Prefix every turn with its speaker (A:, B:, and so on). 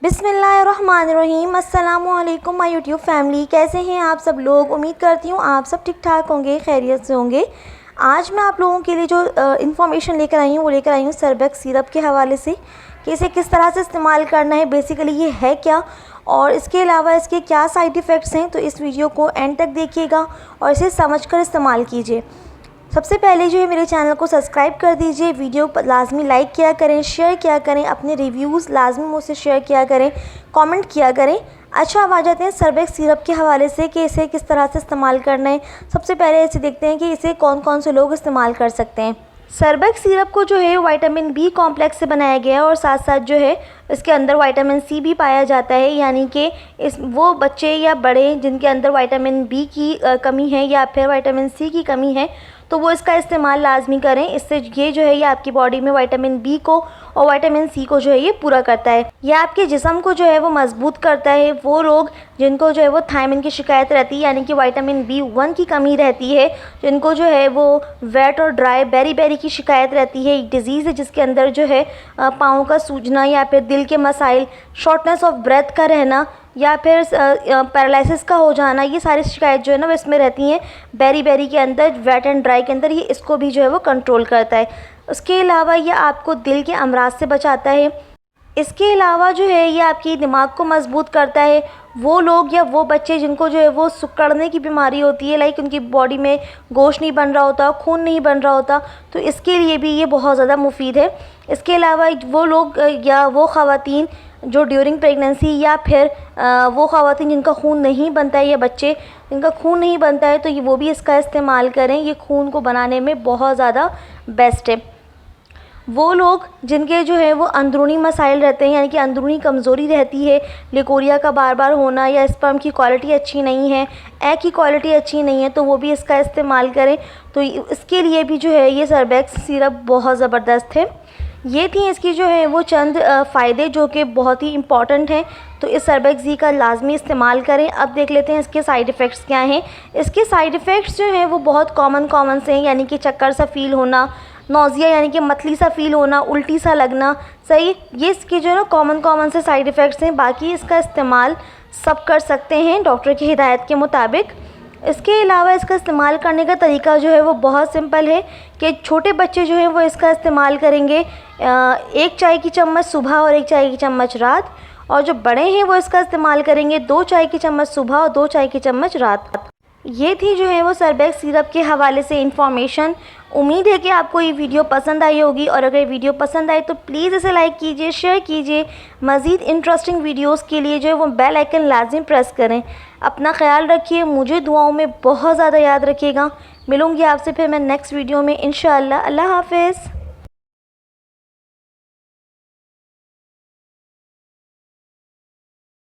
A: बिस्मिल्लाहिर्रहमानिर्रहीम। अस्सलामुअलैकुम my YouTube family, कैसे हैं आप सब लोग। उम्मीद करती हूँ आप सब ठीक ठाक होंगे, खैरियत से होंगे। आज मैं आप लोगों के लिए जो इन्फॉर्मेशन लेकर आई हूँ वो लेकर आई हूँ सर्बेक्स सिरप के हवाले से कि इसे किस तरह से इस्तेमाल करना है, बेसिकली ये है क्या और इसके अलावा इसके क्या साइड इफ़ेक्ट्स हैं। तो इस वीडियो को एंड तक देखिएगा और इसे समझकर इस्तेमाल कीजिए। सबसे पहले जो है मेरे चैनल को सब्सक्राइब कर दीजिए, वीडियो लाजमी लाइक किया करें, शेयर किया करें, अपने रिव्यूज़ लाजमी मुझसे शेयर किया करें, कमेंट किया करें। अच्छा, अब आ जाते हैं सर्बेक्स सिरप के हवाले से कि इसे किस तरह से इस्तेमाल करना है। सबसे पहले इसे देखते हैं कि इसे कौन कौन से लोग इस्तेमाल कर सकते हैं। सर्बेक्स सिरप को जो है विटामिन बी कॉम्प्लेक्स से बनाया गया है और साथ साथ जो है इसके अंदर विटामिन सी भी पाया जाता है, यानी कि इस वो बच्चे या बड़े जिनके अंदर विटामिन बी की कमी है या फिर विटामिन सी की कमी है तो वो इसका इस्तेमाल लाजमी करें। इससे ये जो है ये आपकी बॉडी में विटामिन बी को और विटामिन सी को जो है ये पूरा करता है। यह आपके जिस्म को जो है वो मजबूत करता है। वो लोग जिनको जो है वो थायमिन की शिकायत रहती है, यानी कि विटामिन B1 की कमी रहती है, जिनको जो है वो वेट और ड्राई बेरी की शिकायत रहती है, एक डिज़ीज़ है जिसके अंदर जो है पाँव का सूजना या फिर दिल के मसाइल, शॉर्टनेस ऑफ ब्रेथ का रहना या फिर पैरालिसिस का हो जाना, ये सारी शिकायत जो है ना वो इसमें रहती हैं। बेरी के अंदर, वेट एंड ड्राई के अंदर, ये इसको भी जो है वो कंट्रोल करता है। उसके अलावा ये आपको दिल के अमराज से बचाता है। इसके अलावा जो है ये आपकी दिमाग को मजबूत करता है। वो लोग या वो बच्चे जिनको जो है वो सिकुड़ने की बीमारी होती है, लाइक उनकी बॉडी में गोश्त नहीं बन रहा होता, खून नहीं बन रहा होता, तो इसके लिए भी ये बहुत ज़्यादा मुफीद है। इसके अलावा वो लोग या वो ख़वातीन जो ड्यूरिंग प्रेगनेंसी या फिर वो ख़वातीन जिनका खून नहीं बनता है या बच्चे जिनका खून नहीं बनता है तो ये वो भी इसका इस्तेमाल करें। ये खून को बनाने में बहुत ज़्यादा बेस्ट है। वो लोग जिनके जो है वो अंदरूनी मसाइल रहते हैं, यानी कि अंदरूनी कमज़ोरी रहती है, लिकोरिया का बार बार होना या स्पर्म की क्वालिटी अच्छी नहीं है, एग की क्वालिटी अच्छी नहीं है, तो वो भी इसका इस्तेमाल करें। तो इसके लिए भी जो है ये सर्बेक्स सिरप बहुत ज़बरदस्त है। ये थी इसकी जो है वो चंद फ़ायदे जो कि बहुत ही इम्पॉर्टेंट हैं। तो इस सर्बेक्स जी का लाजमी इस्तेमाल करें। अब देख लेते हैं इसके साइड इफ़ेक्ट्स क्या हैं। इसके साइड इफ़ेक्ट्स जो हैं वो बहुत कॉमन से हैं, यानी कि चक्कर सा फील होना, नौजिया यानी कि मतली सा फील होना, उल्टी सा लगना, सही, ये इसके जो है ना कॉमन से साइड इफ़ेक्ट्स हैं। बाकी इसका इस्तेमाल सब कर सकते हैं डॉक्टर की हिदायत के मुताबिक। इसके अलावा इसका इस्तेमाल करने का तरीका जो है वो बहुत सिंपल है कि छोटे बच्चे जो हैं वो इसका इस्तेमाल करेंगे 1 चाय की चम्मच सुबह और 1 चाय की चम्मच रात, और जो बड़े हैं वो इसका इस्तेमाल करेंगे 2 चाय की चम्मच सुबह और 2 चाय की चम्मच रात। ये थी जो है वो सर्बेक्स सिरप के हवाले से इन्फॉर्मेशन। उम्मीद है कि आपको ये वीडियो पसंद आई होगी, और अगर वीडियो पसंद आए तो प्लीज़ इसे लाइक कीजिए, शेयर कीजिए। मज़ीद इंटरेस्टिंग वीडियोस के लिए जो है वो बेल आइकन लाजिम प्रेस करें। अपना ख्याल रखिए, मुझे दुआओं में बहुत ज़्यादा याद रखिएगा। मिलूँगी आपसे फिर मैं नेक्स्ट वीडियो में इंशाअल्लाह। अल्लाह हाफ़िज़।